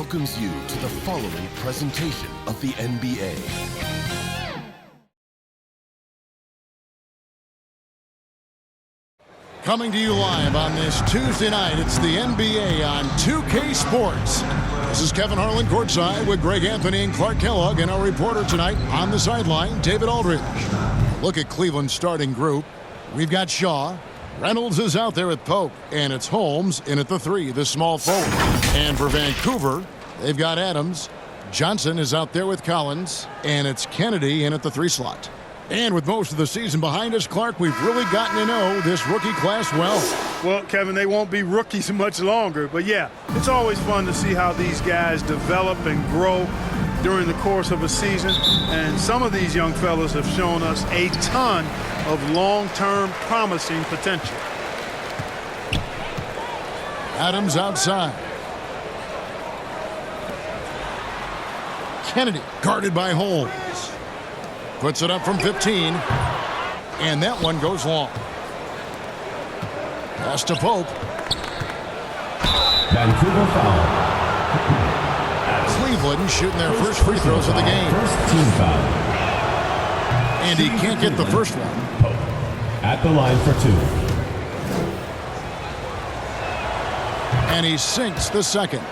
welcomes you to the following presentation of the NBA. Coming to you live on this Tuesday night, it's the NBA on 2K Sports. This is Kevin Harlan courtside with Greg Anthony and Clark Kellogg, and our reporter tonight on the sideline, David Aldridge. Look at Cleveland's starting group. We've got Shaw. Reynolds is out there at Pope, and it's Holmes in at the 3, the small forward. And for Vancouver, they've got Adams. Johnson is out there with Collins, and it's Kennedy in at the 3 slot. And with most of the season behind us, Clark, we've really gotten to know this rookie class well. Well, Kevin, they won't be rookies much longer. But, yeah, it's always fun to see how these guys develop and grow during the course of a season. And some of these young fellas have shown us a ton of long-term promising potential. Adams outside. Kennedy guarded by Holmes. Puts it up from 15. And that one goes long. Pass to Pope. Vancouver foul. Cleveland shooting their first free throws of the game. First team foul. And he can't get the first one. Pope at the line for 2. And he sinks the second.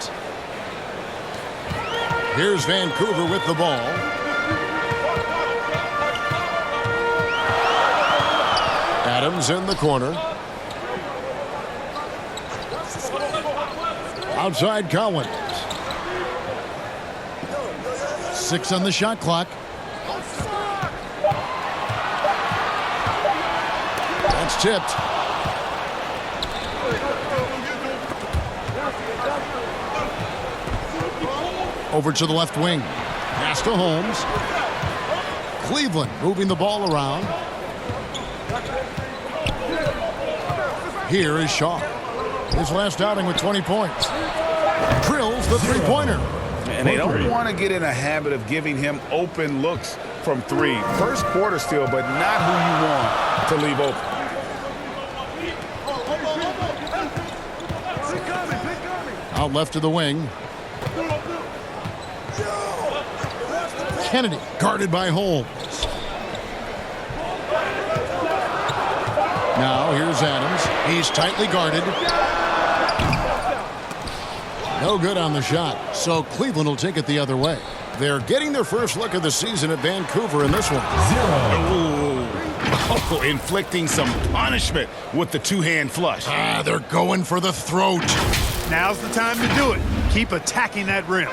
Here's Vancouver with the ball. Adams in the corner. Outside Collins. 6 on the shot clock. That's tipped. Over to the left wing. Pass to Holmes. Cleveland moving the ball around. Here is Shaw. His last outing with 20 points. Drills the three-pointer. And they don't want to get in a habit of giving him open looks from 3. First quarter still, but not who you want to leave open. Out left to the wing. Kennedy guarded by Holmes. Now here's Adams. He's tightly guarded. No good on the shot, so Cleveland will take it the other way. They're getting their first look of the season at Vancouver in this one. 0. Inflicting some punishment with the two-hand flush. They're going for the throat. Now's the time to do it. Keep attacking that rim.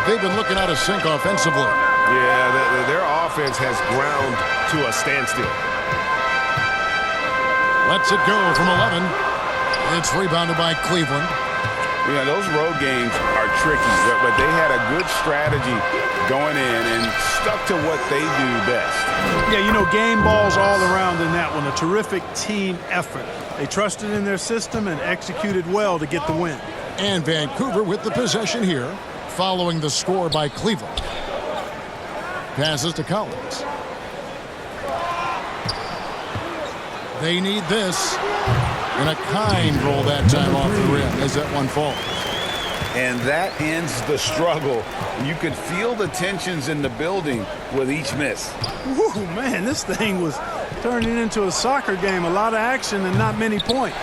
They've been looking out of sync offensively. Yeah, their offense has ground to a standstill. Lets it go from 11. It's rebounded by Cleveland. Yeah, those road games are tricky, but they had a good strategy going in and stuck to what they do best. Yeah, you know, game balls all around in that one. A terrific team effort. They trusted in their system and executed well to get the win. And Vancouver with the possession here, following the score by Cleveland. Passes to Collins. They need this. And a kind roll that time off the rim as that one falls. And that ends the struggle. You could feel the tensions in the building with each miss. Ooh, man, this thing was turning into a soccer game. A lot of action and not many points.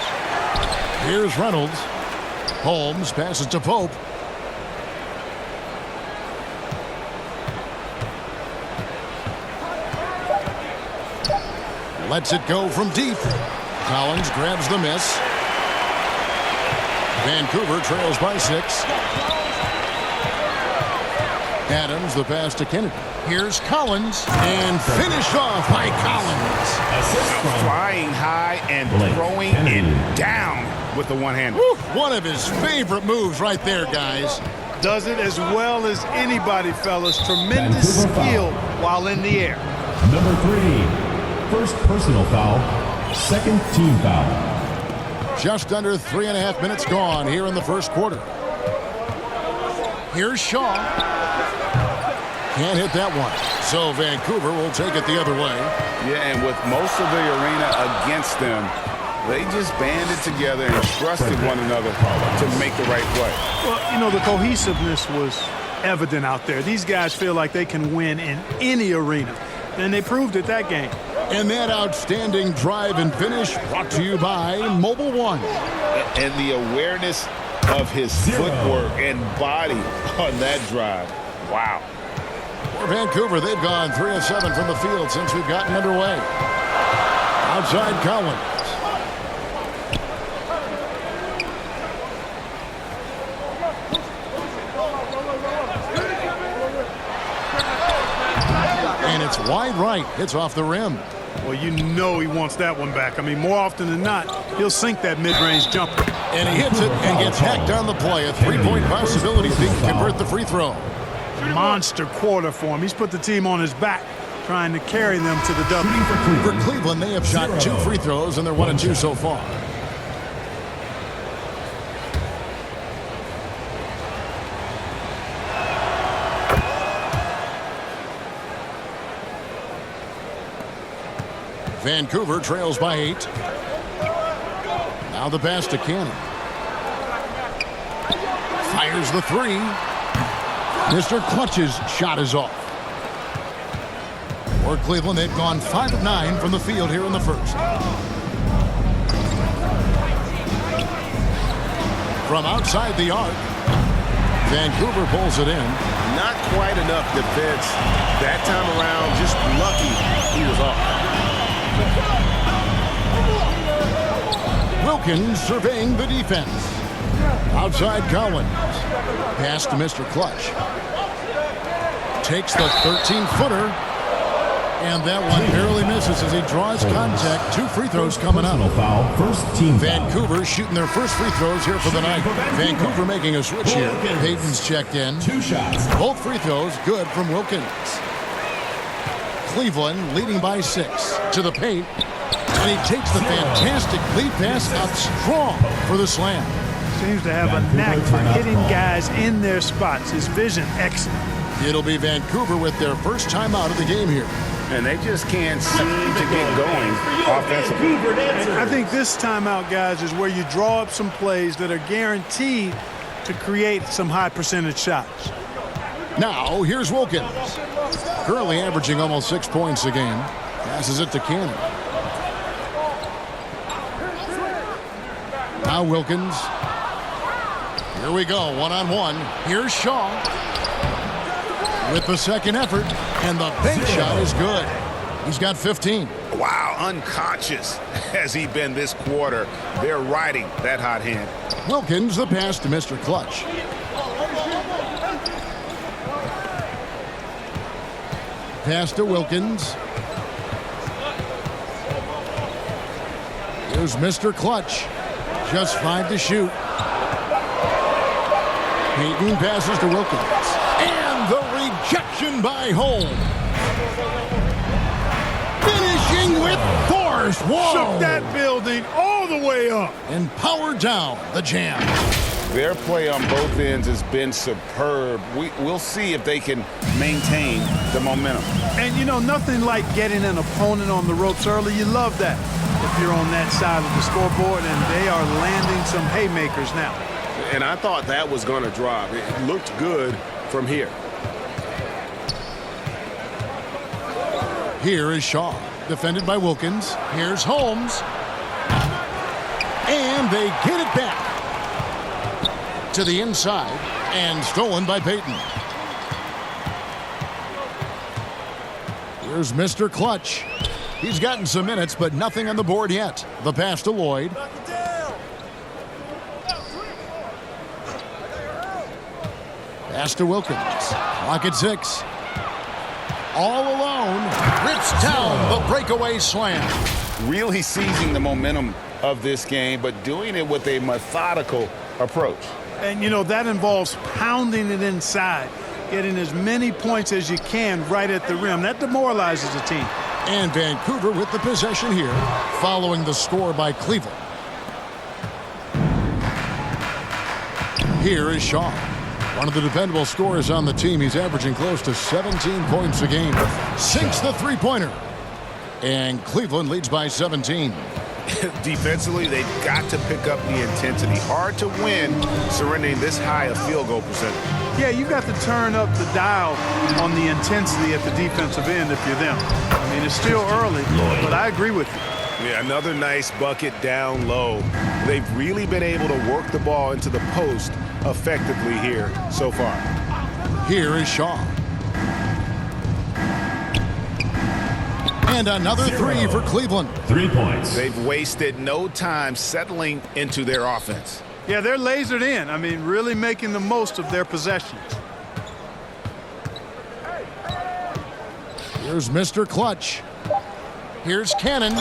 Here's Reynolds. Holmes passes to Pope. Lets it go from deep. Collins grabs the miss. Vancouver trails by 6. Adams, the pass to Kennedy. Here's Collins, and finished off by Collins. Flying high and throwing it down with the one-hander. One of his favorite moves right there, guys. Does it as well as anybody, fellas. Tremendous skill while in the air. Number 3, first personal foul, second team foul. Just under 3.5 minutes gone here in the first quarter. Here's Shaw. Can't hit that one. So Vancouver will take it the other way. Yeah, and with most of the arena against them, They just banded together and trusted one another to make the right play. Well, you know, the cohesiveness was evident out there. These guys feel like they can win in any arena, and they proved it that game. And that outstanding drive and finish brought to you by Mobile One. And the awareness of his footwork and body on that drive. Wow. For Vancouver, they've gone 3 of 7 from the field since we've gotten underway. Outside Collins. And it's wide right. It's off the rim. Well, you know he wants that one back. I mean, more often than not, he'll sink that mid-range jumper. And he hits it and gets hacked on the play. A three-point possibility if he can convert the free throw. Monster quarter for him. He's put the team on his back, trying to carry them to the W. For Cleveland, they have shot 2 free throws, and they're 1 of 2 so far. Vancouver trails by 8. Now the pass to Cannon. Fires the 3. Mr. Clutch's shot is off. For Cleveland, they've gone 5 of 9 from the field here in the first. From outside the arc, Vancouver pulls it in. Not quite enough defense that time around. Just lucky he was off. Wilkins surveying the defense. Outside Collins. Pass to Mr. Clutch. Takes the 13-footer. And that one barely misses as he draws contact. 2 free throws coming up. Foul, first team Vancouver shooting their first free throws here for the night. Vancouver making a switch here. Payton's checked in. 2 shots. Both free throws good from Wilkins. Cleveland leading by 6 to the paint. And he takes the fantastic lead pass out strong for the slam. Seems to have a knack for hitting guys in their spots. His vision excellent. It'll be Vancouver with their first timeout of the game here. And they just can't seem to get going offensively. I think this timeout, guys, is where you draw up some plays that are guaranteed to create some high percentage shots. Now, here's Wilkins. Currently averaging almost 6 points a game. Passes it to Cannon. Now Wilkins. Here we go, one-on-one. Here's Shaw. With the second effort, and the bank shot is good. He's got 15. Wow, unconscious has he been this quarter. They're riding that hot hand. Wilkins, the pass to Mr. Clutch. Pass to Wilkins. Here's Mr. Clutch. Just 5 to shoot. Payton passes to Wilkins. And the rejection by Holmes. Finishing with force. Whoa. Shook that building all the way up. And powered down the jam. Their play on both ends has been superb. We'll see if they can maintain the momentum. And, you know, nothing like getting an opponent on the ropes early. You love that if you're on that side of the scoreboard, and they are landing some haymakers now. And I thought that was going to drop. It looked good from here. Here is Shaw, defended by Wilkins. Here's Holmes. And they get it back to the inside and stolen by Payton. Here's Mr. Clutch. He's gotten some minutes, but nothing on the board yet. The pass to Lloyd. Pass to Wilkins. Clock at 6. All alone. Rips down the breakaway slam. Really seizing the momentum of this game, but doing it with a methodical approach. And, you know, that involves pounding it inside, getting as many points as you can right at the rim. That demoralizes the team. And Vancouver with the possession here, following the score by Cleveland. Here is Shaw. One of the dependable scorers on the team. He's averaging close to 17 points a game. Sinks the three-pointer. And Cleveland leads by 17. Defensively, they've got to pick up the intensity. Hard to win surrendering this high a field goal percentage. Yeah, you've got to turn up the dial on the intensity at the defensive end if you're them. I mean, it's still early, but I agree with you. Yeah, another nice bucket down low. They've really been able to work the ball into the post effectively here so far. Here is Shaw. And another three for Cleveland. 3 points. They've wasted no time settling into their offense. Yeah, they're lasered in. I mean, really making the most of their possessions. Here's Mr. Clutch. Here's Cannon.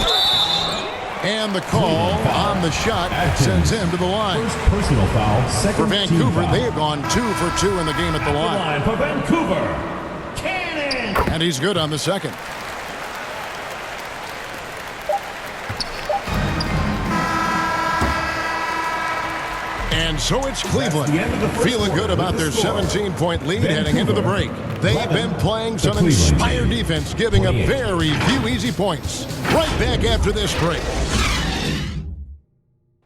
And the call on the shot sends him to the line. First personal foul. Second For Vancouver, team foul. they have gone 2 for 2 in the game at the line. For Vancouver, Cannon. And he's good on the second. And so it's Cleveland feeling good about their 17-point lead heading into the break. They've been playing some inspired defense, giving up very few easy points. Right back after this break.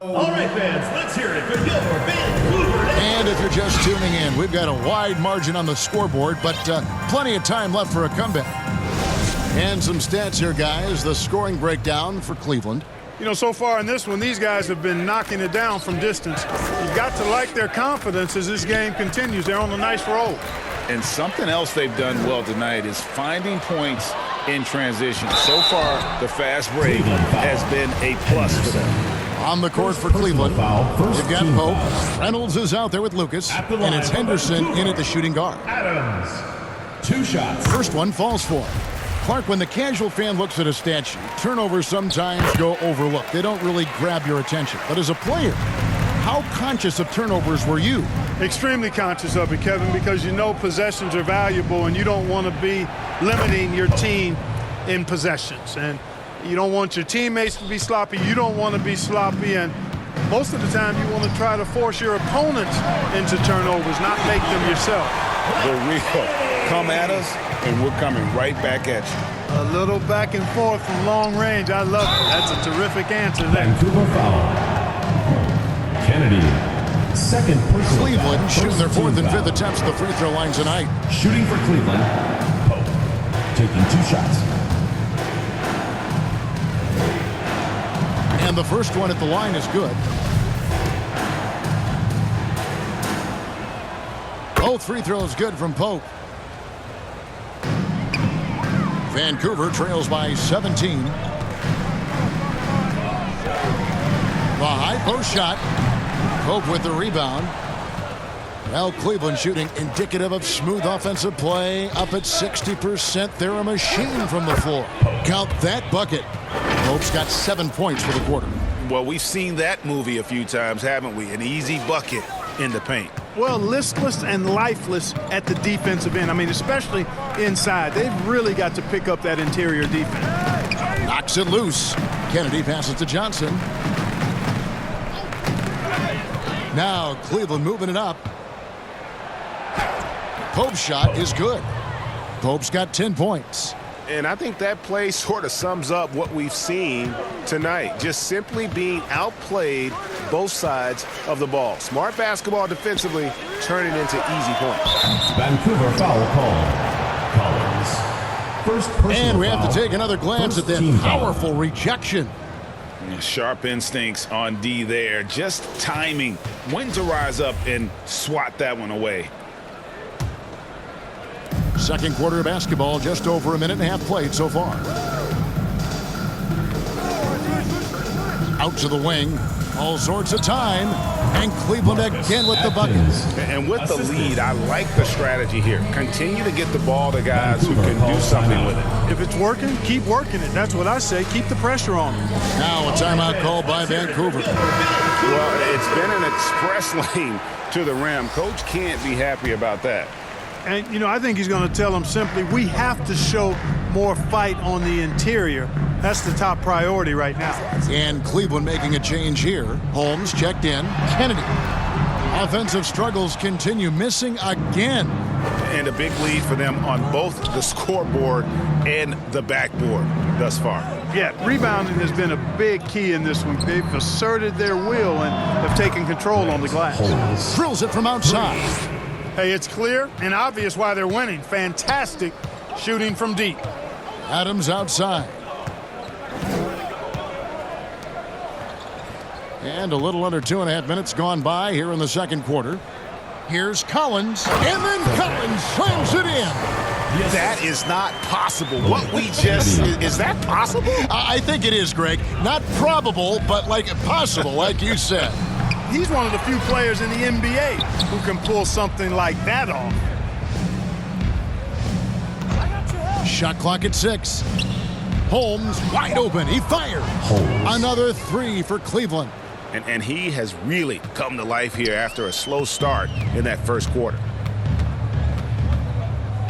All right, fans, let's hear it for your Vancouver. And if you're just tuning in, we've got a wide margin on the scoreboard, but plenty of time left for a comeback. And some stats here, guys. The scoring breakdown for Cleveland. You know, so far in this one, these guys have been knocking it down from distance. You've got to like their confidence as this game continues. They're on a nice roll. And something else they've done well tonight is finding points in transition. So far, the fast break has been a plus for them. On the court for Cleveland, First you've got team Pope. foul. Reynolds is out there with Lucas, At the and line it's for Henderson Vancouver. in at the shooting guard. Adams, 2 shots. First one falls for him. Clark, when the casual fan looks at a stat sheet, turnovers sometimes go overlooked. They don't really grab your attention. But as a player, how conscious of turnovers were you? Extremely conscious of it, Kevin, because you know possessions are valuable and you don't want to be limiting your team in possessions. And you don't want your teammates to be sloppy. You don't want to be sloppy. And most of the time you want to try to force your opponents into turnovers, not make them yourself. The real come at us, and we're coming right back at you. A little back and forth from long range. I love it. That's a terrific answer there. Vancouver foul. Kennedy, second personal Cleveland foul. shooting their First fourth team and foul. fifth attempts at the free throw line tonight. Shooting for Cleveland, Pope, taking 2 shots. And the first one at the line is good. Both free throws good from Pope. Vancouver trails by 17. The high post shot. Pope with the rebound. Well, Cleveland shooting indicative of smooth offensive play. Up at 60%. They're a machine from the floor. Count that bucket. Pope's got 7 points for the quarter. Well, we've seen that movie a few times, haven't we? An easy bucket in the paint. Well, listless and lifeless at the defensive end. I mean, especially inside. They've really got to pick up that interior defense. Knocks it loose. Kennedy passes to Johnson. Now Cleveland moving it up. Pope's shot is good. Pope's got 10 points. And I think that play sort of sums up what we've seen tonight. Just simply being outplayed both sides of the ball. Smart basketball defensively, turning into easy points. Vancouver foul call. Collins. First personal And we have foul. to take another glance at First team that foul. powerful rejection. Sharp instincts on D there. Just timing. When to rise up and swat that one away. Second quarter of basketball, just over a minute and a half played so far. Out to the wing. All sorts of time. And Cleveland again with the buckets. And with the lead, I like the strategy here. Continue to get the ball to guys who can do something with it. If it's working, keep working it. That's what I say. Keep the pressure on them. Now a timeout called by Vancouver. Well, it's been an express lane to the rim. Coach can't be happy about that. And, you know, I think he's going to tell them simply, we have to show more fight on the interior. That's the top priority right now. And Cleveland making a change here. Holmes checked in. Kennedy. Offensive struggles continue, missing again. And a big lead for them on both the scoreboard and the backboard thus far. Yeah, rebounding has been a big key in this one. They've asserted their will and have taken control on the glass. Drills it from outside. Hey, it's clear and obvious why they're winning. Fantastic shooting from deep. Adams outside. And a little under 2.5 minutes gone by here in the second quarter. Here's Collins, and then Collins slams it in. That is not possible. What we just, is that possible? I think it is, Greg. Not probable, but like possible, like you said. He's one of the few players in the NBA who can pull something like that off. Shot clock at 6. Holmes wide open. He fired. Another 3 for Cleveland. And he has really come to life here after a slow start in that first quarter.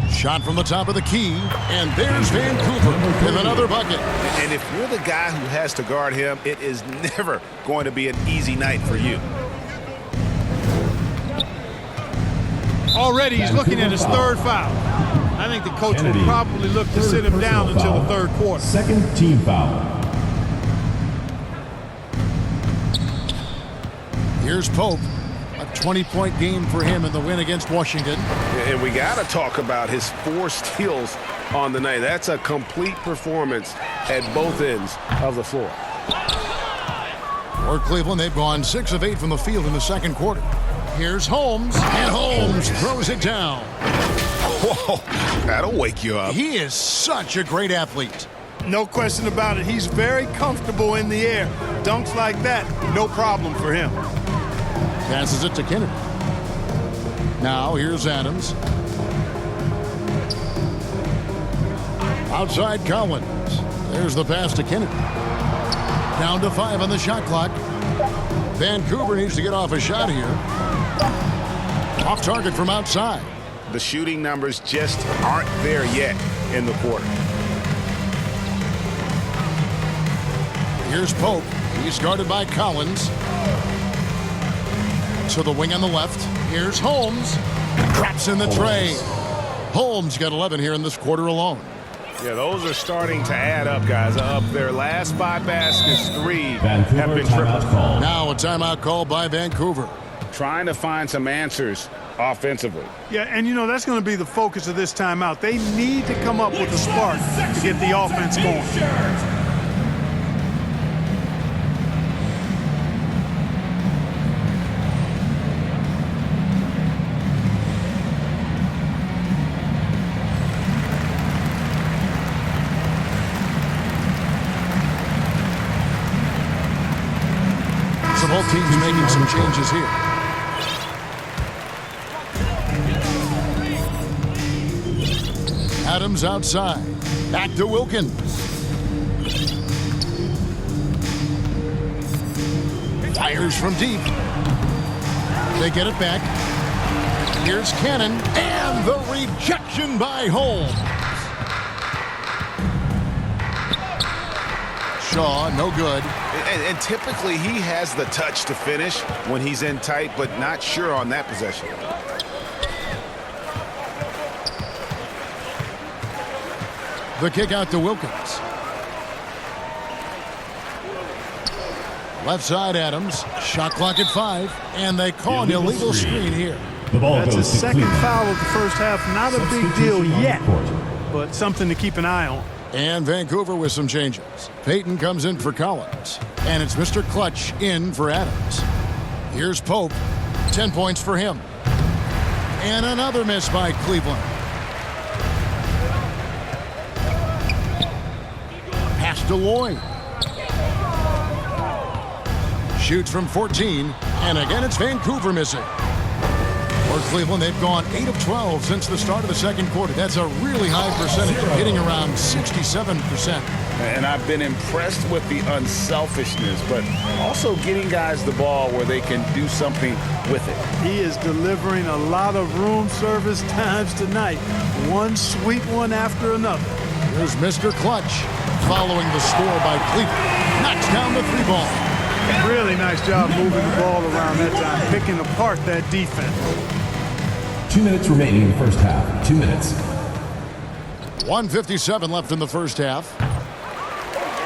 Shot from the top of the key, and there's Vancouver with another bucket. And if you're the guy who has to guard him, it is never going to be an easy night for you. Already he's looking at his third foul. I think the coach will probably look to sit him down until the third quarter. Second team foul. Here's Pope. A 20-point game for him in the win against Washington. And we got to talk about his 4 steals on the night. That's a complete performance at both ends of the floor. For Cleveland, they've gone 6 of 8 from the field in the second quarter. Here's Holmes, and Holmes throws it down. Whoa, that'll wake you up. He is such a great athlete. No question about it. He's very comfortable in the air. Dunks like that, no problem for him. Passes it to Kennedy. Now here's Adams. Outside Collins. There's the pass to Kennedy. Down to 5 on the shot clock. Vancouver needs to get off a shot here. Off target from outside. The shooting numbers just aren't there yet in the quarter. Here's Pope. He's guarded by Collins. To the wing on the left. Here's Holmes. Drops in the tray. Holmes got 11 here in this quarter alone. Yeah, those are starting to add up, guys. Up their last 5 baskets, 3 Vancouver have been timeout triple. call. Now a timeout call by Vancouver. Trying to find some answers offensively. Yeah, and you know, that's going to be the focus of this timeout. They need to come up with a spark to get the offense going. So both teams making some changes here. Adams outside. Back to Wilkins. Fires from deep. They get it back. Here's Cannon. And the rejection by Holmes. Shaw, no good. And typically he has the touch to finish when he's in tight, but not sure on that possession. The kick out to Wilkins. Left side Adams. Shot clock at 5. And they call an illegal screen here. The ball That's goes his to second Cleveland. foul of the first half. Not a big deal Substitution on the yet, court. but something to keep an eye on. And Vancouver with some changes. Payton comes in for Collins. And it's Mr. Clutch in for Adams. Here's Pope. 10 points for him. And another miss by Cleveland. Pass to Lloyd. Shoots from 14. And again, it's Vancouver missing. For Cleveland, they've gone 8 of 12 since the start of the second quarter. That's a really high percentage, hitting around 67%. And I've been impressed with the unselfishness, but also getting guys the ball where they can do something with it. He is delivering a lot of room service times tonight. One sweet one after another. Here's Mr. Clutch following the score by Cleveland. Knocks down the 3 ball. Really nice job moving the ball around that time, picking apart that defense. 2 minutes remaining in the first half. 2 minutes. 1:57 left in the first half.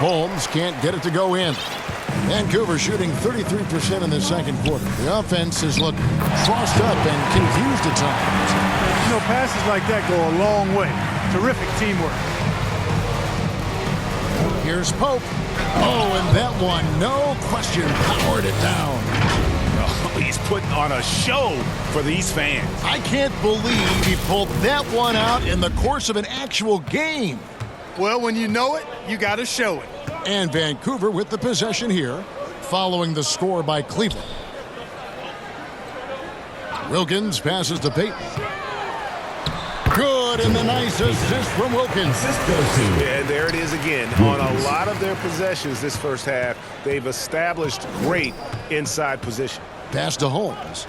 Holmes can't get it to go in. Vancouver shooting 33% in the second quarter. The offense has looked crossed up and confused at times. You know, passes like that go a long way. Terrific teamwork. Here's Pope. Oh, and that one, no question, powered it down. Oh, he's putting on a show for these fans. I can't believe he pulled that one out in the course of an actual game. Well, when you know it, you got to show it. And Vancouver with the possession here, following the score by Cleveland. Wilkins passes to Payton. Good, and the nice assist from Wilkins. And there it is again. On a lot of their possessions this first half, they've established great inside position. Pass to Holmes.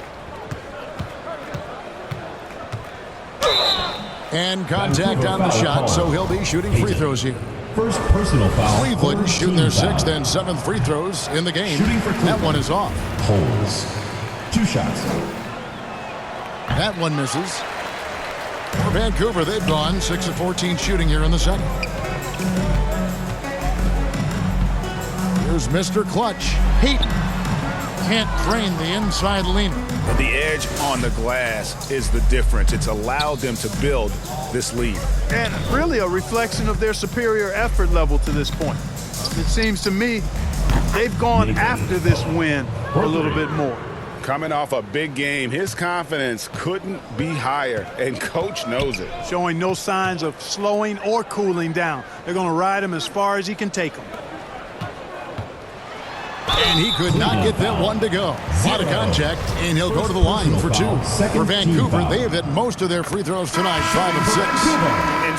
And contact on the shot, so he'll be shooting free throws here. First personal foul. Cleveland shooting their 6th and 7th free throws in the game. That one is off. Holmes. 2 shots. That one misses. For Vancouver, they've gone 6 of 14 shooting here in the second. Here's Mr. Clutch. Payton can't drain the inside leaner. And the edge on the glass is the difference. It's allowed them to build this lead. And really a reflection of their superior effort level to this point. It seems to me they've gone after this win a little bit more. Coming off a big game, his confidence couldn't be higher, and Coach knows it. Showing no signs of slowing or cooling down. They're going to ride him as far as he can take him. And he could not get that one to go. A lot of contact, and he'll go to the line for 2. For Vancouver, they have hit most of their free throws tonight, 5 and 6. And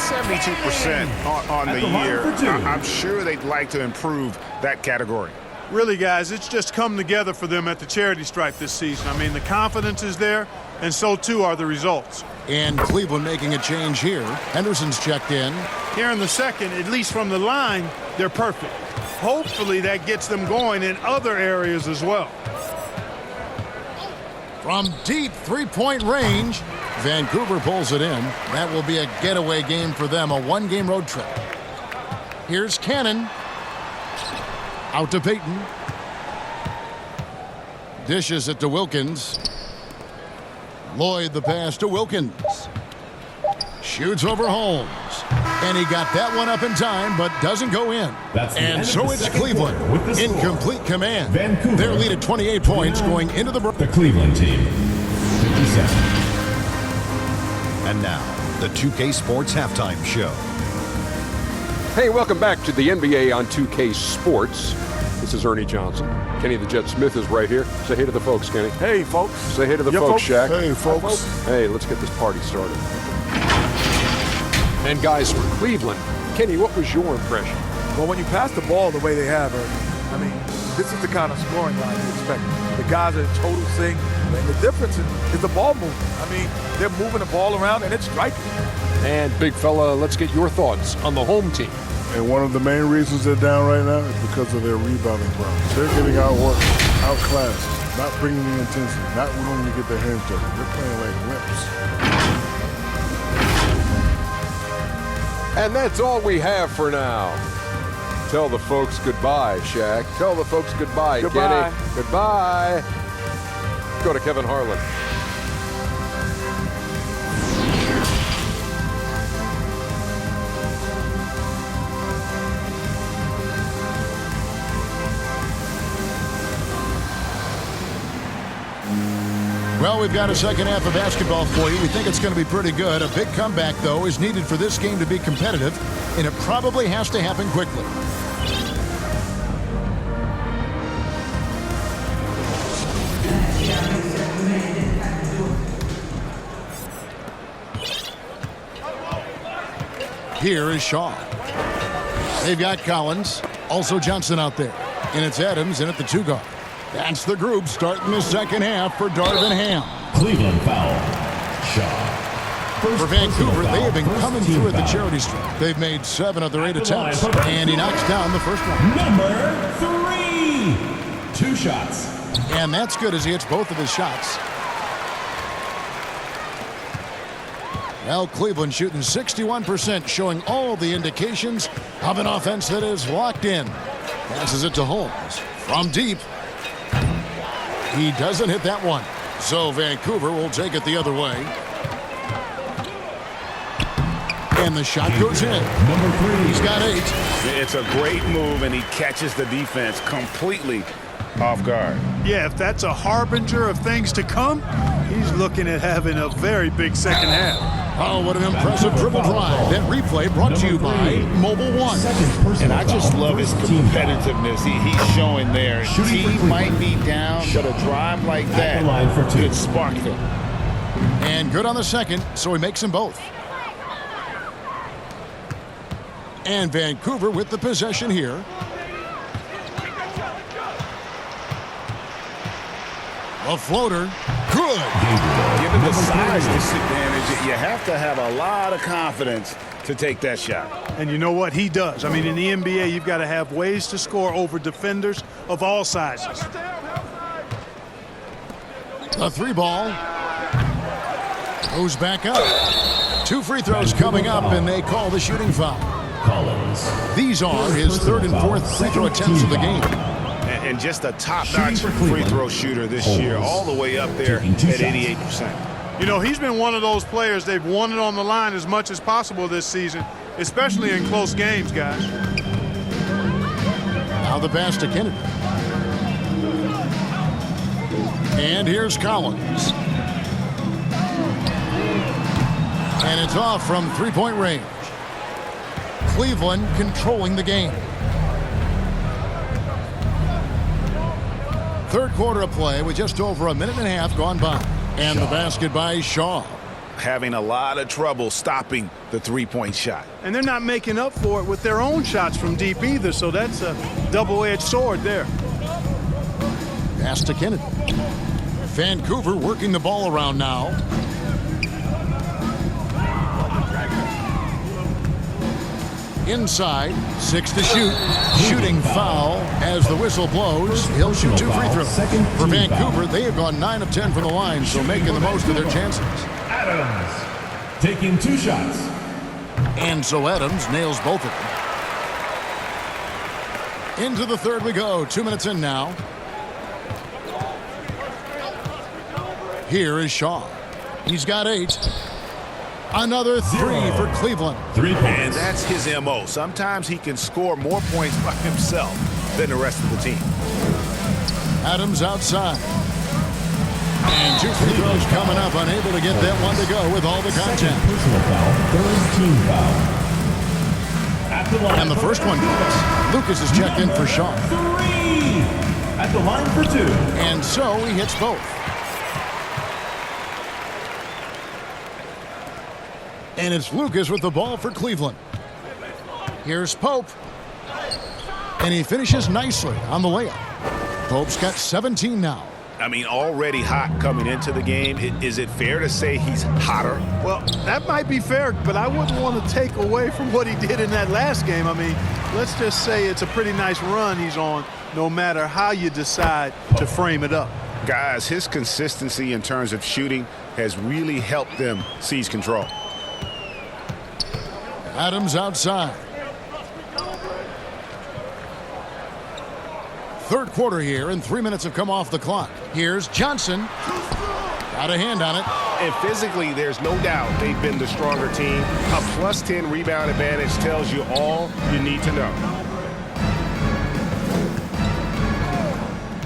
72% on the year. I'm sure they'd like to improve that category. Really, guys, it's just come together for them at the charity stripe this season. I mean, the confidence is there, and so too are the results. And Cleveland making a change here. Henderson's checked in. Here in the second, at least from the line, they're perfect. Hopefully that gets them going in other areas as well. From deep three-point range, Vancouver pulls it in. That will be a getaway game for them, a 1-game road trip. Here's Cannon. Out to Payton. Dishes it to Wilkins. Lloyd the pass to Wilkins. Shoots over Holmes. And he got that one up in time, but doesn't go in. And so it's Cleveland in complete command. Vancouver. Their lead at 28 points going into the break. The Cleveland team. 57. And now, the 2K Sports Halftime Show. Hey, welcome back to the NBA on 2K Sports. This is Ernie Johnson. Kenny the Jet Smith is right here. Say hey to the folks, Kenny. Hey, folks. Say hey to the folks, Shaq. Hey, folks. Hey, let's get this party started. And guys, for Cleveland, Kenny, what was your impression? Well, when you pass the ball the way they have, I mean, this is the kind of scoring line you expect. The guys are in total sync, and the difference is the ball movement. I mean, they're moving the ball around, and it's striking. And big fella, let's get your thoughts on the home team. And one of the main reasons they're down right now is because of their rebounding problems. They're getting outworked, outclassed, not bringing the intensity, not willing to get their hands dirty. They're playing like wimps. And that's all we have for now. Tell the folks goodbye, Shaq. Tell the folks goodbye, Goodbye. Kenny. Goodbye. Go to Kevin Harlan. Well, we've got a second half of basketball for you. We think it's going to be pretty good. A big comeback, though, is needed for this game to be competitive, and it probably has to happen quickly. Here is Shaw. They've got Collins, also Johnson out there, and it's Adams in at the 2 guard. That's the group starting the second half for Darvin Ham. Cleveland foul. Shaw. For Vancouver, they have been coming through at the charity stripe. They've made 7 of their 8 attempts, and he knocks down the first one. Number 3. 2 shots. And that's good as he hits both of his shots. Well, Cleveland shooting 61%, showing all the indications of an offense that is locked in. Passes it to Holmes from deep. He doesn't hit that one. So Vancouver will take it the other way. And the shot goes in. Number 3. He's got 8. It's a great move, and he catches the defense completely off guard. Yeah, if that's a harbinger of things to come, he's looking at having a very big second half. Oh, what an impressive triple drive. That replay brought to you by Mobile One. And I just love his competitiveness he's showing there. Team might be down, but a drive like that could spark them. And good on the second, so he makes them both. And Vancouver with the possession here. A floater. Good. Given the size disadvantage, you have to have a lot of confidence to take that shot. And you know what? He does. I mean, in the NBA, you've got to have ways to score over defenders of all sizes. The 3 ball goes back up. 2 free throws coming up, and they call the shooting foul. These are his 3rd and 4th free throw attempts of the game. And just a top-notch free throw shooter this year, all the way up there at 88%. You know, he's been one of those players, they've won it on the line as much as possible this season, especially in close games, guys. Now the pass to Kennedy. And here's Collins. And it's off from 3-point range. Cleveland controlling the game. 3rd quarter of play with just over a minute and a half gone by. And the basket by Shaw. Having a lot of trouble stopping the 3-point shot. And they're not making up for it with their own shots from deep either, so that's a double-edged sword there. Pass to Kennedy. Vancouver working the ball around now. Inside, 6 to shoot. Shooting foul as the whistle blows. He'll shoot 2 free throws. For Vancouver, they have gone 9 of 10 from the line, so making the most of their chances. Adams taking 2 shots. And so Adams nails both of them. Into the 3rd we go. 2 minutes in now. Here is Shaw. He's got 8. Another 3 for Cleveland. 3 points. And that's his MO. Sometimes he can score more points by himself than the rest of the team. Adams outside. And 2 free throws coming up. Unable to get that one to go with all the contact. Personal foul. 3rd team foul. At the line. And the first one goes. Lucas is checked in for Shaw. 3. At the line for 2. And so he hits both. And it's Lucas with the ball for Cleveland. Here's Pope. And he finishes nicely on the layup. Pope's got 17 now. I mean, already hot coming into the game. Is it fair to say he's hotter? Well, that might be fair, but I wouldn't want to take away from what he did in that last game. I mean, let's just say it's a pretty nice run he's on, no matter how you decide to frame it up. Guys, his consistency in terms of shooting has really helped them seize control. Adams outside. 3rd quarter here, and 3 minutes have come off the clock. Here's Johnson. Got a hand on it. And physically, there's no doubt they've been the stronger team. A +10 rebound advantage tells you all you need to know.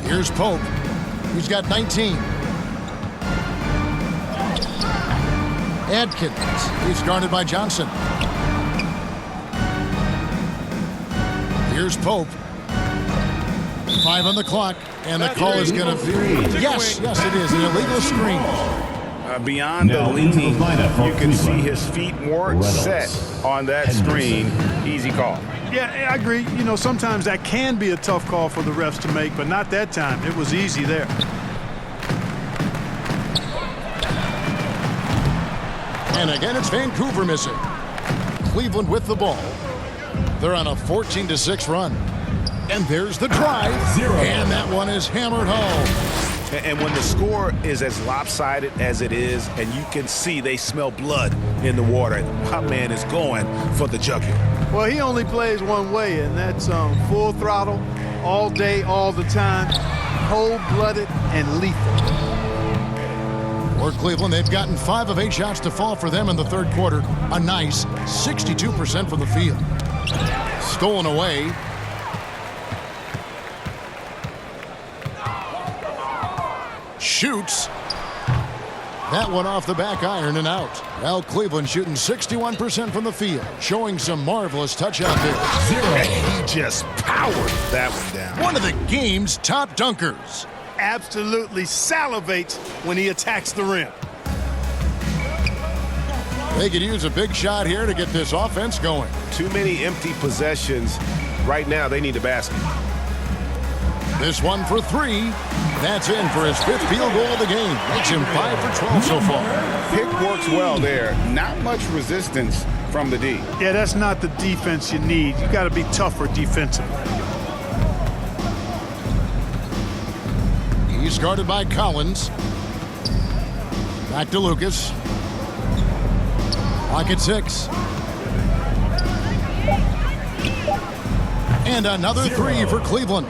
Here's Pope. He's got 19. Adkins. He's guarded by Johnson. Here's Pope. 5 on the clock, and the call is going to be... Yes, it is. An illegal screen. Beyond the leaning, you can see his feet weren't set on that screen. Easy call. Yeah, I agree. You know, sometimes that can be a tough call for the refs to make, but not that time. It was easy there. And again, it's Vancouver missing. Cleveland with the ball. They're on a 14-6 run. And there's the drive. And that one is hammered home. And when the score is as lopsided as it is, and you can see they smell blood in the water, my man is going for the jugular. Well, he only plays one way, and that's full throttle, all day, all the time, cold-blooded and lethal. For Cleveland, they've gotten 5 of 8 shots to fall for them in the third quarter. A nice 62% from the field. Stolen away. Shoots. That one off the back iron and out. Well, Cleveland shooting 61% from the field, showing some marvelous touch out there. He just powered that one down. One of the game's top dunkers. Absolutely salivates when he attacks the rim. They could use a big shot here to get this offense going. Too many empty possessions. Right now, they need a basket. This one for 3. That's in for his 5th field goal of the game. Makes him 5 for 12 so far. Pick works well there. Not much resistance from the D. Yeah, that's not the defense you need. You got to be tougher defensively. He's guarded by Collins. Back to Lucas. Clock at 6. And another 3 for Cleveland.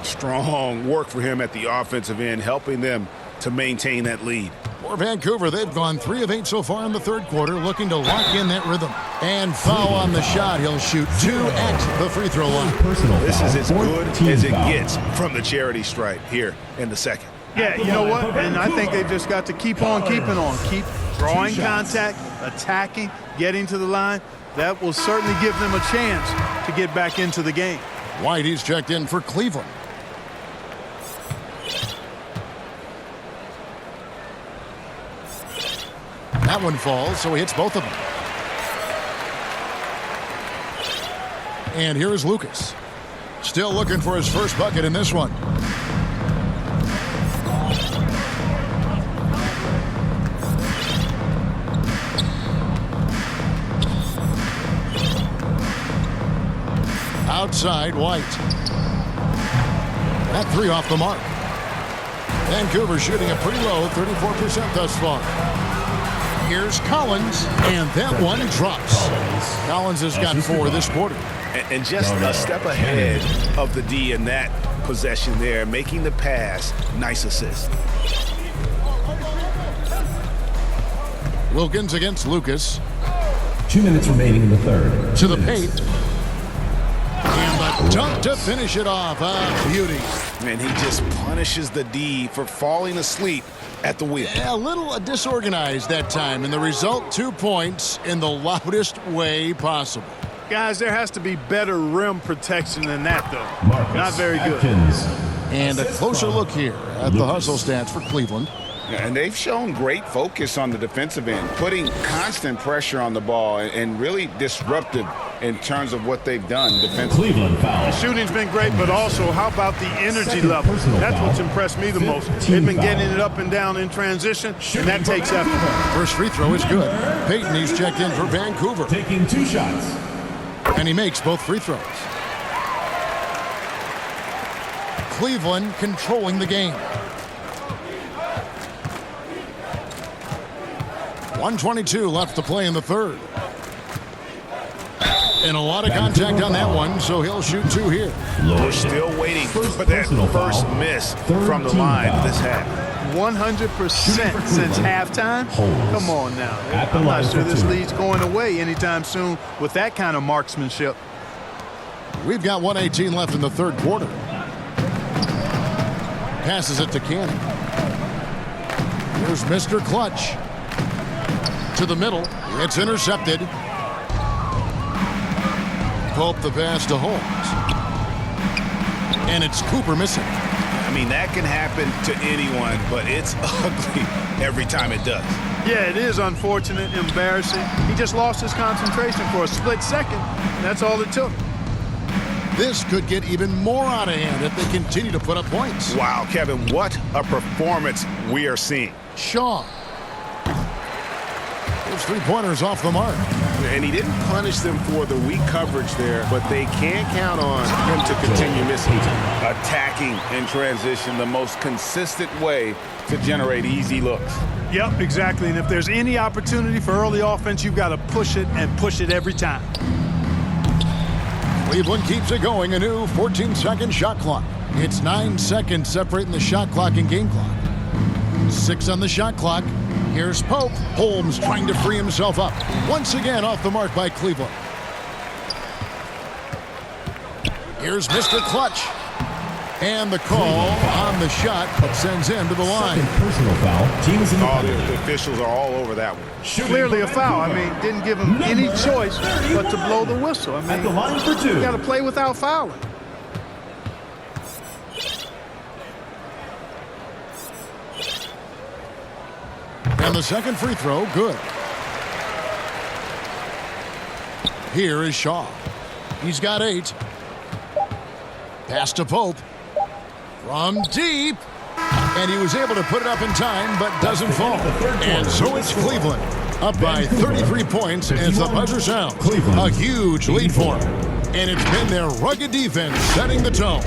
Strong work for him at the offensive end, helping them to maintain that lead. For Vancouver, they've gone 3 of 8 so far in the third quarter, looking to lock in that rhythm. And foul on the shot. He'll shoot 2 at the free throw line. This is as good as it gets from the charity stripe here in the second. Yeah, you know what? And I think they've just got to keep on keeping on. Keep drawing contact, attacking, getting to the line. That will certainly give them a chance to get back into the game. White, he's checked in for Cleveland. That one falls, so he hits both of them. And here is Lucas. Still looking for his first bucket in this one. Outside, White. That 3 off the mark. Vancouver shooting a pretty low 34% thus far. Here's Collins, and that one drops. Collins has got 4 this quarter. And just a step ahead of the D in that possession there, making the pass. Nice assist. Wilkins against Lucas. 2 minutes remaining in the third. To the paint. And the dunk to finish it off. Beauty. And he just punishes the D for falling asleep at the wheel. A little disorganized that time, and the result 2 points in the loudest way possible. Guys, there has to be better rim protection than that, though. Not very good. And a closer look here at the hustle stats for Cleveland. And they've shown great focus on the defensive end, putting constant pressure on the ball and really disruptive in terms of what they've done defensively. The shooting's been great, but also how about the energy level? That's what's impressed me the most. They've been getting it up and down in transition, and that takes effort. First free throw is good. Payton, he's checked in for Vancouver. Taking 2 shots. And he makes both free throws. Cleveland controlling the game. 1:22 left to play in the third. And a lot of contact on that one, so he'll shoot 2 here. We're still waiting for that first miss from the line this half. 100% since halftime? Come on now. I'm not sure this lead's going away anytime soon with that kind of marksmanship. We've got 1:18 left in the third quarter. Passes it to Cannon. Here's Mr. Clutch. To the middle. It's intercepted. Pope the pass to Holmes. And it's Cooper missing. I mean, that can happen to anyone, but it's ugly every time it does. Yeah, it is unfortunate, embarrassing. He just lost his concentration for a split second. That's all it took. This could get even more out of hand if they continue to put up points. Wow, Kevin, what a performance we are seeing. Shaw. Those three-pointers off the mark. And he didn't punish them for the weak coverage there, but they can't count on him to continue missing. Attacking in transition, the most consistent way to generate easy looks. Yep, exactly. And if there's any opportunity for early offense, you've got to push it and push it every time. Cleveland keeps it going. A new 14-second shot clock. It's 9 seconds separating the shot clock and game clock. 6 on the shot clock. Here's Pope. Holmes trying to free himself up. Once again off the mark by Cleveland. Here's Mr. Clutch. And the call on the shot sends him to the line. Second personal foul. Team is in the penalty. The officials are all over that one. Clearly a foul. I mean, didn't give him any choice but to blow the whistle. I mean, At the line for two. you got to play without fouling. And the second free throw, good. Here is Shaw. He's got 8. Pass to Pope. From deep. And he was able to put it up in time, but doesn't fall. And so it's Cleveland. Up by 33 points as the buzzer sounds. A huge lead for them. And it's been their rugged defense setting the tone.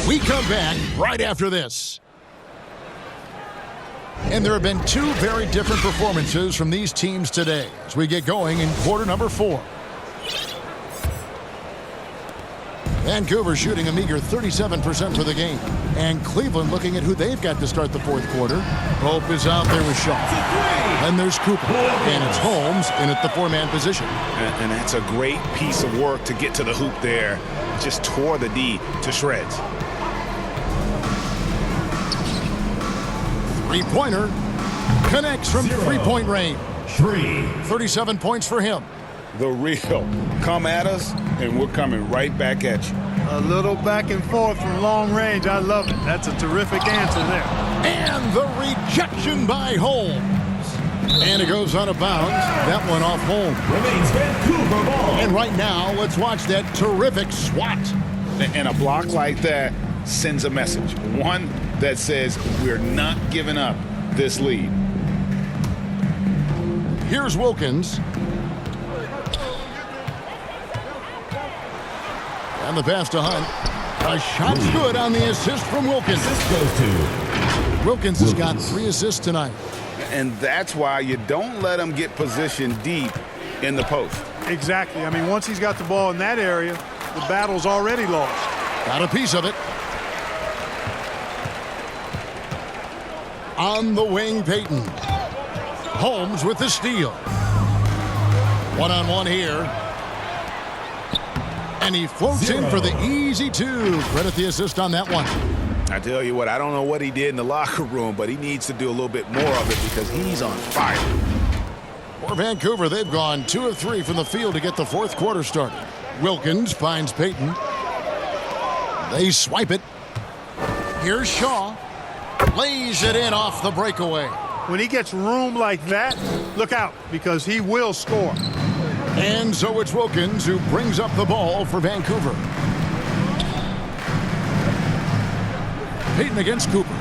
We come back right after this. And there have been 2 very different performances from these teams today as we get going in quarter number 4. Vancouver shooting a meager 37% for the game. And Cleveland looking at who they've got to start the fourth quarter. Pope is out there with Shaw. Then there's Cooper. And it's Holmes in at the 4-man position. And that's a great piece of work to get to the hoop there. Just tore the D to shreds. Three-pointer. Connects from three-point range. 37 points for him. The real. Come at us, and we're coming right back at you. A little back and forth from long range. I love it. That's a terrific answer there. And the rejection by Holmes. And it goes out of bounds. That one off Holmes. Remains Vancouver ball. And right now, let's watch that terrific swat. And a block like that sends a message. One that says we're not giving up this lead. Here's Wilkins. And the pass to Hunt. A shot's good on the assist from Wilkins. Assist goes to Wilkins has got 3 assists tonight. And that's why you don't let him get positioned deep in the post. Exactly. I mean, once he's got the ball in that area, the battle's already lost. Got a piece of it. On the wing, Payton. Holmes with the steal. One-on-one here. And he floats in for the easy 2. Credit the assist on that one. I tell you what, I don't know what he did in the locker room, but he needs to do a little bit more of it because he's on fire. For Vancouver, they've gone 2 of 3 from the field to get the fourth quarter started. Wilkins finds Payton. They swipe it. Here's Shaw. Lays it in off the breakaway. When he gets room like that, look out, because he will score. And so it's Wilkins who brings up the ball for Vancouver. Payton against Cooper.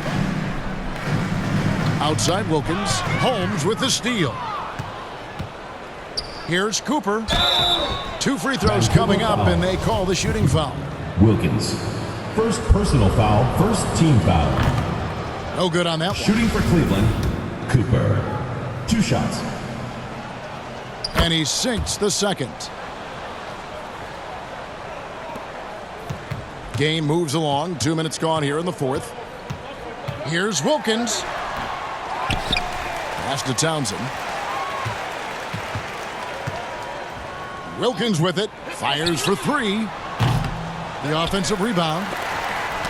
Outside Wilkins. Holmes with the steal. Here's Cooper. 2 free throws coming up, and they call the shooting foul. Wilkins. First personal foul, first team foul. No good on that one. Shooting for Cleveland, Cooper. 2 shots. And he sinks the second. Game moves along. 2 minutes gone here in the fourth. Here's Wilkins. Pass to Townsend. Wilkins with it. Fires for 3. The offensive rebound.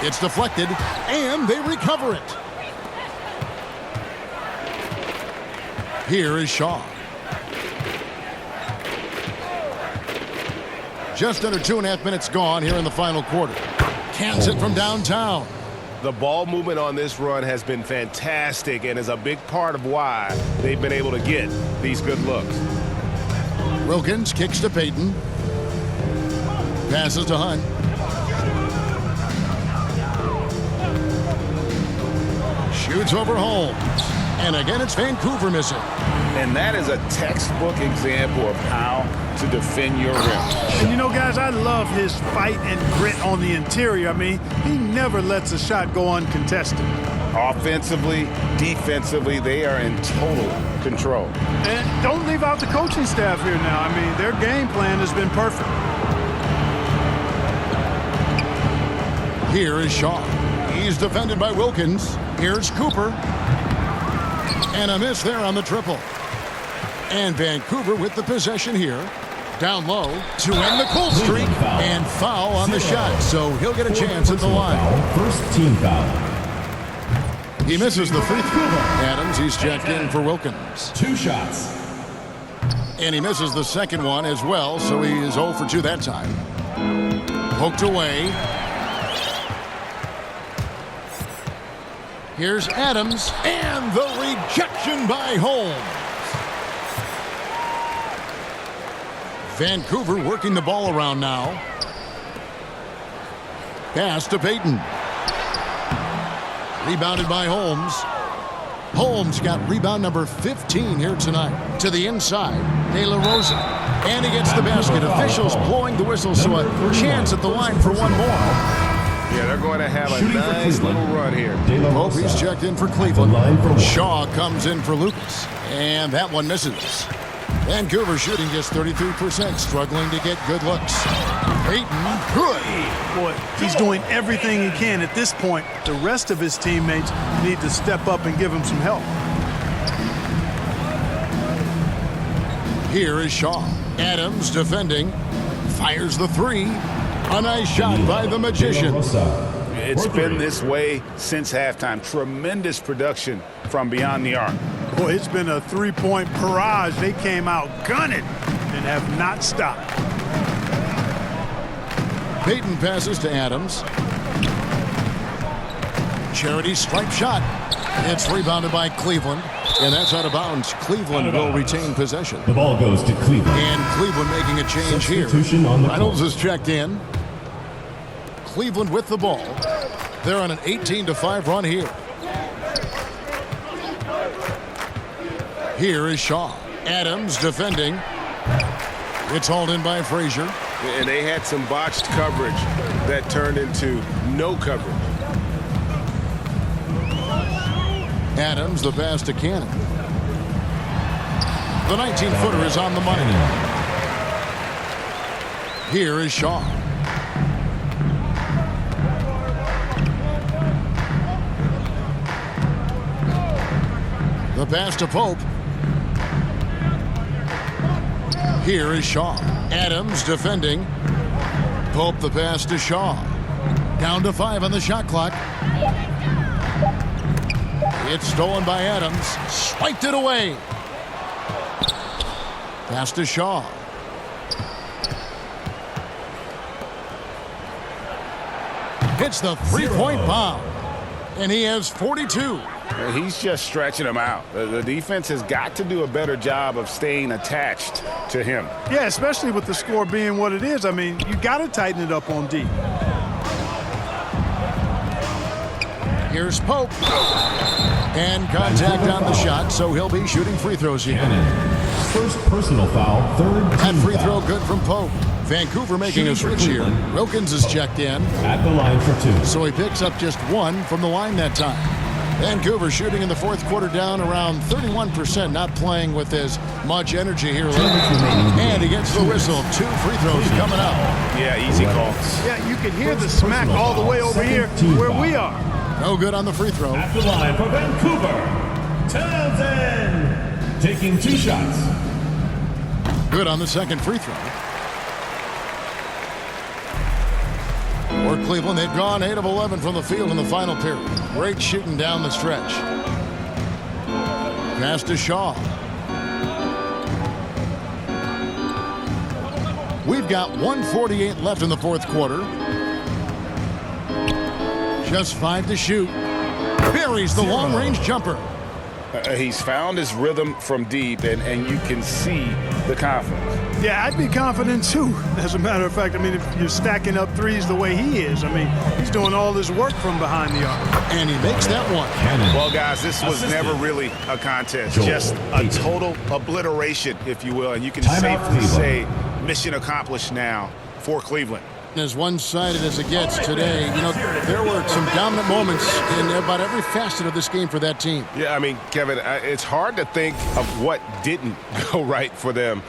It's deflected, and they recover it. Here is Shaw. Just under 2.5 minutes gone here in the final quarter. Cans it from downtown. The ball movement on this run has been fantastic and is a big part of why they've been able to get these good looks. Wilkins kicks to Payton. Passes to Hunt. Shoots over Holmes. And again, it's Vancouver missing. And that is a textbook example of how to defend your rim. And you know, guys, I love his fight and grit on the interior. I mean, he never lets a shot go uncontested. Offensively, defensively, they are in total control. And don't leave out the coaching staff here now. I mean, their game plan has been perfect. Here is Shaw. He's defended by Wilkins. Here's Cooper. And a miss there on the triple. And Vancouver with the possession here. Down low to end the cold streak. And foul on the shot. So he'll get a chance at the line. First team foul. He misses the free throw. Adams, he's checked in for Wilkins. 2 shots. And he misses the second one as well. So he is 0 for 2 that time. Poked away. Here's Adams, and the rejection by Holmes. Vancouver working the ball around now. Pass to Payton. Rebounded by Holmes. Holmes got rebound number 15 here tonight. To the inside, De La Rosa. And he gets the basket. Officials blowing the whistle, so a chance at the line for one more. Yeah, they're going to have a nice little run here. Pope, he's checked in for Cleveland. Shaw comes in for Lucas. And that one misses. Vancouver shooting just 33%, struggling to get good looks. Payton, good. Boy, he's doing everything he can at this point. The rest of his teammates need to step up and give him some help. Here is Shaw. Adams defending. Fires the three. A nice shot by the magician. It's been this way since halftime. Tremendous production from beyond the arc. Boy, it's been a three-point barrage. They came out gunning and have not stopped. Payton passes to Adams. Charity stripe shot. It's rebounded by Cleveland. And that's out of bounds. Cleveland will retain possession. The ball goes to Cleveland. And Cleveland making a change here. Reynolds is checked in. Cleveland with the ball. They're on an 18-5 run here. Here is Shaw. Adams defending. It's hauled in by Frazier. And they had some botched coverage that turned into no coverage. Adams, the pass to Cannon. The 19-footer is on the money. Here is Shaw. The pass to Pope. Here is Shaw. Adams defending. Pope the pass to Shaw. Down to 5 on the shot clock. It's stolen by Adams. Swiped it away. Pass to Shaw. Hits the three-point bomb. And he has 42. He's just stretching them out. The defense has got to do a better job of staying attached to him. Yeah, especially with the score being what it is. I mean, you got to tighten it up on D. Here's Pope. And contact on the shot, so he'll be shooting free throws here. First personal foul, third team That free foul. throw good from Pope. Vancouver making a switch here. Wilkins is checked in. At the line for 2. So he picks up just 1 from the line that time. Vancouver shooting in the fourth quarter down around 31%, not playing with as much energy here lately. And he gets the whistle. 2 free throws coming up. Yeah, easy call. Yeah, you can hear the smack all the way over here where we are. No good on the free throw. At the line for Vancouver, Townsend, taking 2 shots. Good on the second free throw. For Cleveland, they've gone 8 of 11 from the field in the final period. Great shooting down the stretch. Pass to Shaw. We've got 1:48 left in the fourth quarter. Just 5 to shoot. Buries the long-range jumper. He's found his rhythm from deep, and you can see the confidence. Yeah, I'd be confident too. As a matter of fact, I mean, if you're stacking up threes the way he is, I mean, he's doing all this work from behind the arc. And he makes that one. Well, guys, this was never really a contest. Just a total obliteration, if you will. And you can safely say mission accomplished now for Cleveland. As one-sided as it gets today, you know, there were some dominant moments in about every facet of this game for that team. Yeah, I mean, Kevin, it's hard to think of what didn't go right for them.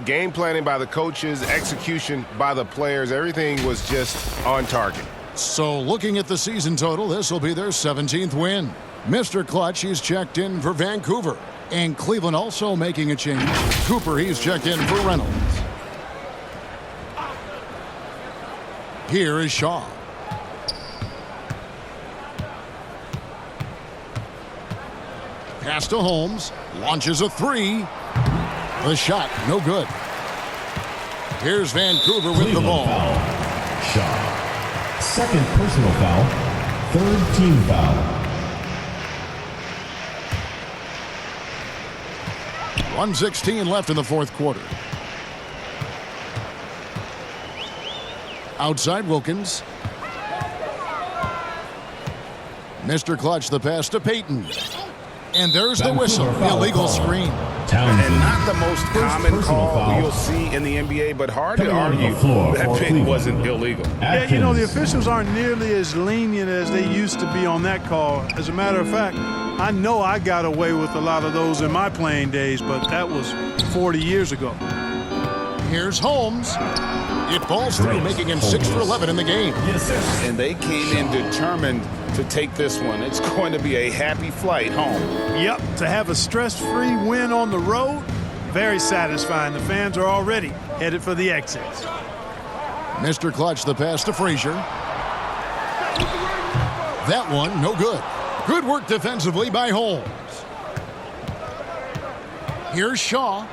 Game planning by the coaches, execution by the players, everything was just on target. So looking at the season total, this will be their 17th win. Mr. Clutch, he's checked in for Vancouver. And Cleveland also making a change. Cooper, he's checked in for Reynolds. Here is Shaw. Pass to Holmes. Launches a three. The shot, no good. Here's Vancouver with the ball. Foul. Shaw. Second personal foul. Third team foul. 1:16 left in the fourth quarter. Outside Wilkins. Mr. Clutch, the pass to Payton. And there's the whistle, the illegal screen. And not the most common call you'll see in the NBA, but hard to argue that pick wasn't illegal. Yeah, you know, the officials aren't nearly as lenient as they used to be on that call. As a matter of fact, I know I got away with a lot of those in my playing days, but that was 40 years ago. Here's Holmes. It falls through, making him 6 for 11 in the game. And they came in determined to take this one. It's going to be a happy flight home. Yep, to have a stress-free win on the road, very satisfying. The fans are already headed for the exits. Mr. Clutch, the pass to Frazier. That one, no good. Good work defensively by Holmes. Here's Shaw.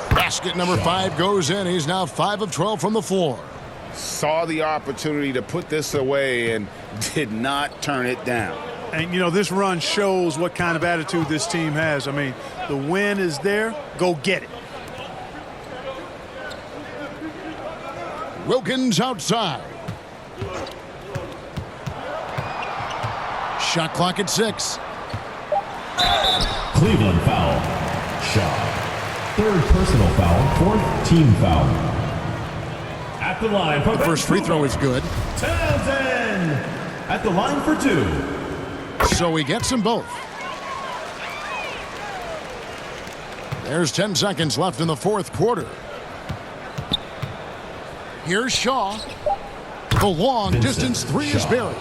Basket number 5 goes in. He's now 5 of 12 from the floor. Saw the opportunity to put this away and did not turn it down. And, you know, this run shows what kind of attitude this team has. I mean, the win is there. Go get it. Wilkins outside. Shot clock at 6. Cleveland foul. Shaw. Third personal foul. Fourth team foul. At the line for the first free throw is good. Townsend at the line for 2. So he gets them both. There's 10 seconds left in the fourth quarter. Here's Shaw. The long distance 3 is buried.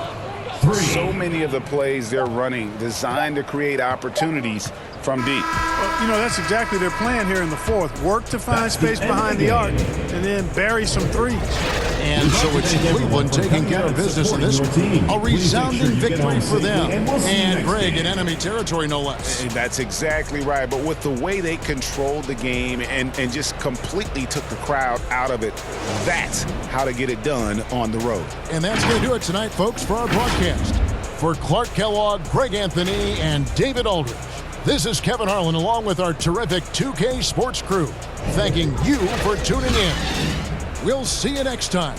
So many of the plays they're running designed to create opportunities from deep. Well, you know, that's exactly their plan here in the fourth. Work to find space behind the arc and then bury some threes. And so it's Cleveland taking care of business in this one. A resounding victory for them. And Greg in enemy territory, no less. That's exactly right. But with the way they controlled the game and just completely took the crowd out of it, that's how to get it done on the road. And that's going to do it tonight, folks, for our broadcast. For Clark Kellogg, Greg Anthony, and David Aldridge, this is Kevin Harlan along with our terrific 2K Sports crew, thanking you for tuning in. We'll see you next time